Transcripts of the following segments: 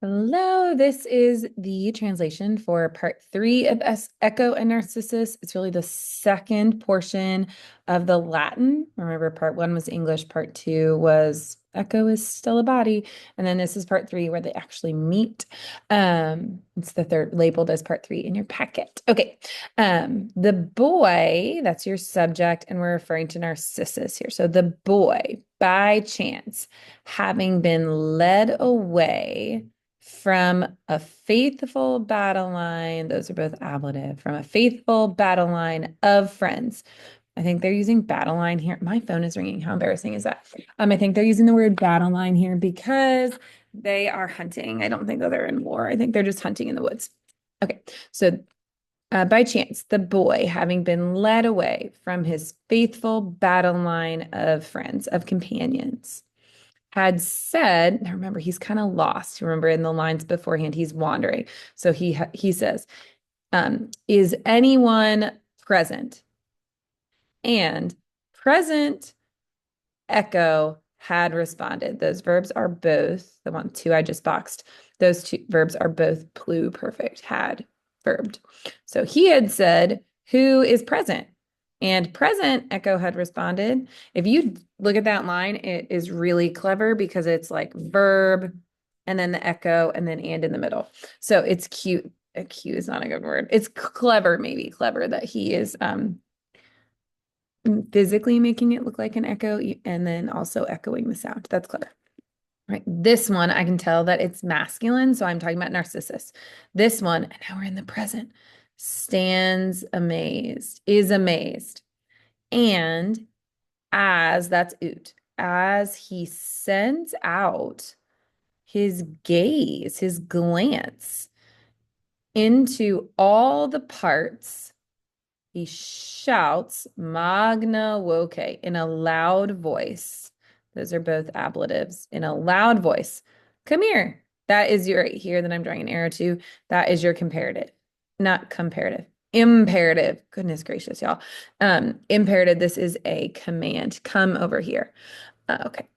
Hello, this is the translation for part three of Echo and Narcissus. It's really the second portion of the Latin. Remember, part one was English, part two was Echo is still a body, and then this is part three where they actually meet. It's the third labeled as part three in your packet. Okay, the boy, that's your subject, and we're referring to Narcissus here. So the boy, by chance, having been led away from a faithful battle line, those are both ablative, from a faithful battle line of friends. I think they're using battle line here. My phone is ringing. How embarrassing is that? I think they're using the word battle line here because they are hunting. I don't think that they're in war. I think they're just hunting in the woods. Okay, so by chance, the boy, having been led away from his faithful battle line of friends, of companions, had said, now remember, he's kind of lost. Remember in the lines beforehand, he's wandering. So he says, is anyone present? And present Echo had responded. Those verbs are both, the one two I just boxed, those two verbs are both pluperfect, had verbed. So he had said, who is present? And present Echo had responded. If you look at that line, it is really clever because it's like verb and then the echo and then and in the middle. So it's cute. Cute is not a good word. It's clever, maybe clever that he is physically making it look like an echo and then also echoing the sound. That's clever. Right. This one, I can tell that it's masculine. So I'm talking about Narcissus. This one, and now we're in the present, stands amazed, is amazed. And as, that's oot, as he sends out his gaze, his glance into all the parts, he shouts magna voce in a loud voice. Those are both ablatives. In a loud voice. Come here. That is your right here that I'm drawing an arrow to. That is your comparative. Not comparative. Imperative. Goodness gracious, y'all. Imperative. This is a command. Come over here. Okay.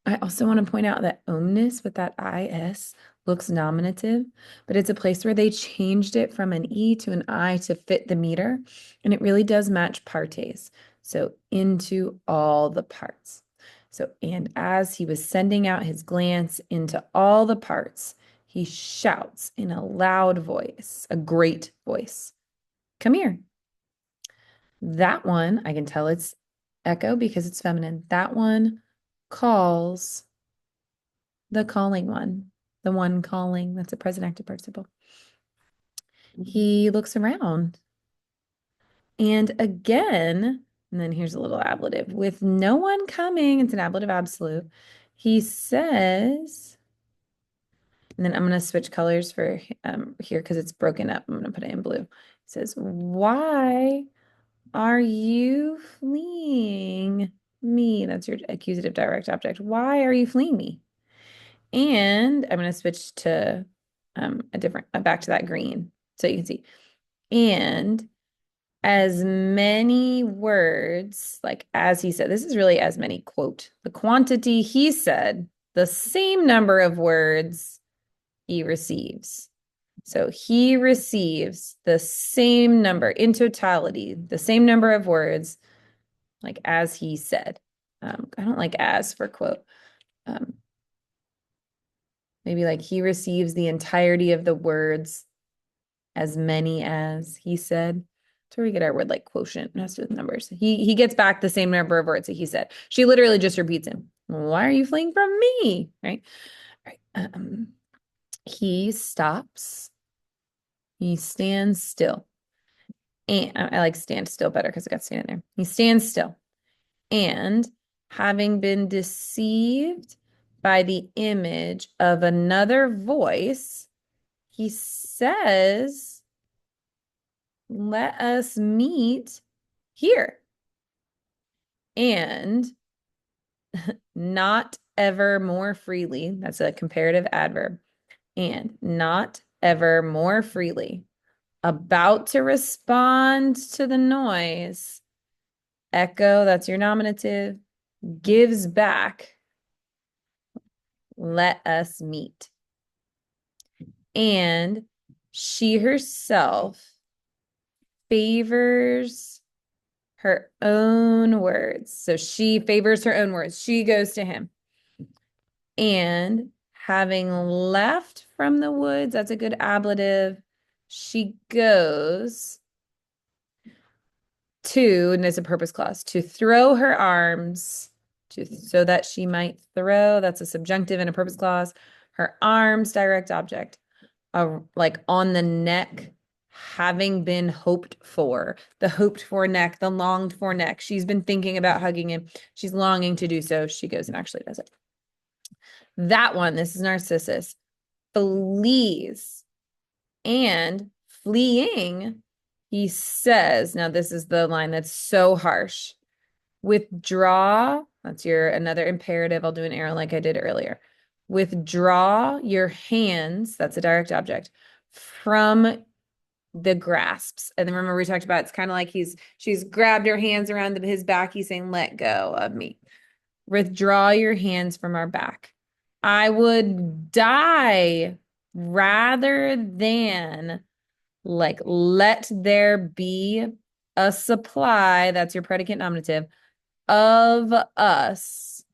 I also want to point out that omnis with that is looks nominative, but it's a place where they changed it from an e to an I to fit the meter, and it really does match partes. So into all the parts. So, and as he was sending out his glance into all the parts, he shouts in a loud voice, a great voice, come here. That one, I can tell it's echo because it's feminine. That one calls the calling one, the one calling. That's a present active participle. He looks around. And again, and then here's a little ablative. With no one coming, it's an ablative absolute. He says, and then I'm going to switch colors for here because it's broken up. I'm going to put it in blue. It says, why are you fleeing me? That's your accusative direct object. Why are you fleeing me? And I'm going to switch to a different, back to that green so you can see. And as many words, like as he said, this is really as many, quote, the quantity he said, the same number of words he receives. So he receives the same number in totality, the same number of words, like as he said. I don't like as for quote. Um, Maybe like he receives the entirety of the words as many as he said. That's where we get our word like quotient. It has to do with numbers. He gets back the same number of words that he said. She literally just repeats him. Why are you fleeing from me? Right? Right. He stops. He stands still. And I like stand still better because I got stand in there. He stands still. And having been deceived by the image of another voice, he says, let us meet here. And not ever more freely, that's a comparative adverb, and not ever more freely, about to respond to the noise, echo, that's your nominative, gives back, let us meet. And she herself favors her own words. So she favors her own words. She goes to him. And having left from the woods, that's a good ablative. She goes to, and it's a purpose clause, to throw her arms so that she might throw. That's a subjunctive and a purpose clause. Her arms, direct object, like on the neck, having been hoped for. The hoped for neck, the longed for neck. She's been thinking about hugging him. She's longing to do so. She goes and actually does it. That one, this is Narcissus, flees. And fleeing, he says, now this is the line that's so harsh. Withdraw, that's your another imperative. I'll do an arrow like I did earlier. Withdraw your hands, that's a direct object, from the grasps. And then remember we talked about it's kind of like she's grabbed her hands around his back. He's saying, let go of me. Withdraw your hands from our back. I would die rather than like let there be a supply, that's your predicate nominative, of us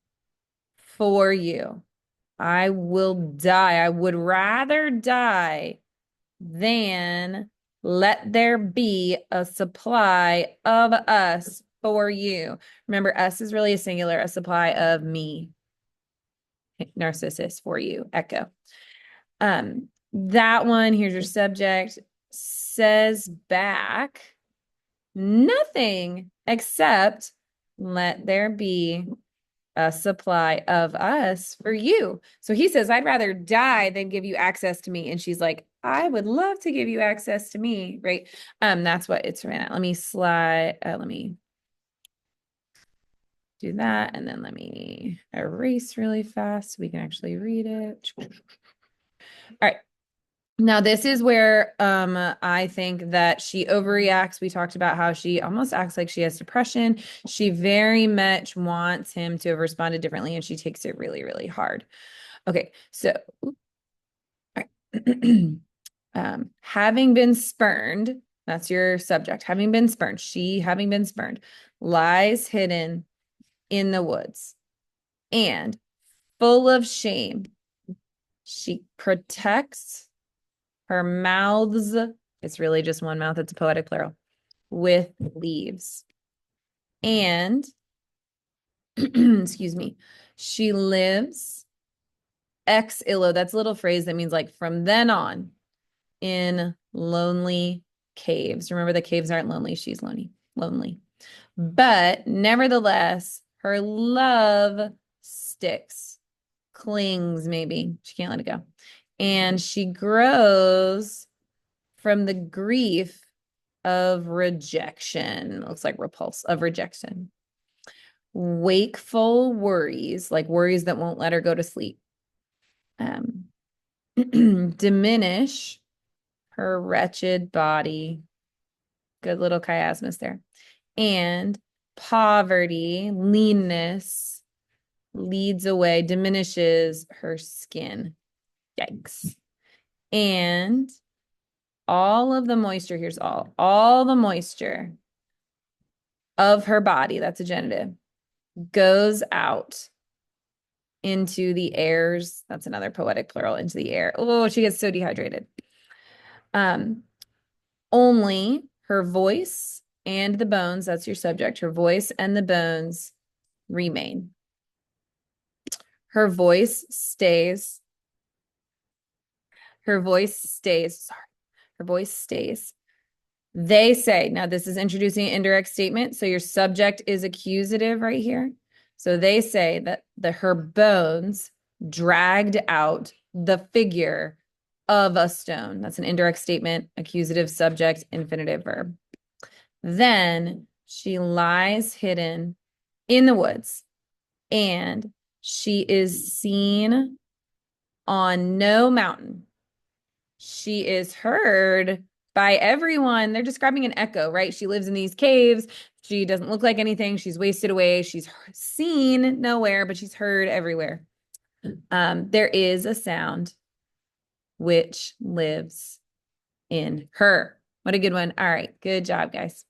for you. I will die. I would rather die than let there be a supply of us for you. Remember, us is really a singular, a supply of me, Narcissus, for you, Echo. That one, here's your subject, says back nothing except let there be a supply of us for you. So he says, I'd rather die than give you access to me. And she's like, I would love to give you access to me, right? That's what it's ran at. Let me do that. And then let me erase really fast so we can actually read it. All right. Now, this is where I think that she overreacts. We talked about how she almost acts like she has depression. She very much wants him to have responded differently, and she takes it really, really hard. Okay, so having been spurned, that's your subject. Having been spurned, she having been spurned, lies hidden in the woods. And full of shame, she protects her mouths, it's really just one mouth, it's a poetic plural, with leaves. And, excuse me, she lives ex illo, that's a little phrase that means like from then on, in lonely caves. Remember, the caves aren't lonely, she's lonely. But nevertheless, her love sticks, clings maybe. She can't let it go. And she grows from the grief of rejection. Looks like repulse of rejection. Wakeful worries, like worries that won't let her go to sleep, diminish her wretched body. Good little chiasmus there. And poverty, leanness, leads away, diminishes her skin. Yikes. And all of the moisture, here's all the moisture of her body, that's a genitive, goes out into the airs. That's another poetic plural, into the air. Oh, she gets so dehydrated. Only her voice and the bones, that's your subject, her voice and the bones remain. Her voice stays. Her voice stays. Sorry. Her voice stays. They say, now this is introducing an indirect statement. So your subject is accusative right here. So they say that her bones dragged out the figure of a stone. That's an indirect statement, accusative, subject, infinitive verb. Then she lies hidden in the woods, and she is seen on no mountain. She is heard by everyone. They're describing an echo, right? She lives in these caves. She doesn't look like anything. She's wasted away. She's seen nowhere, but she's heard everywhere. There is a sound which lives in her. What a good one. All right. Good job, guys.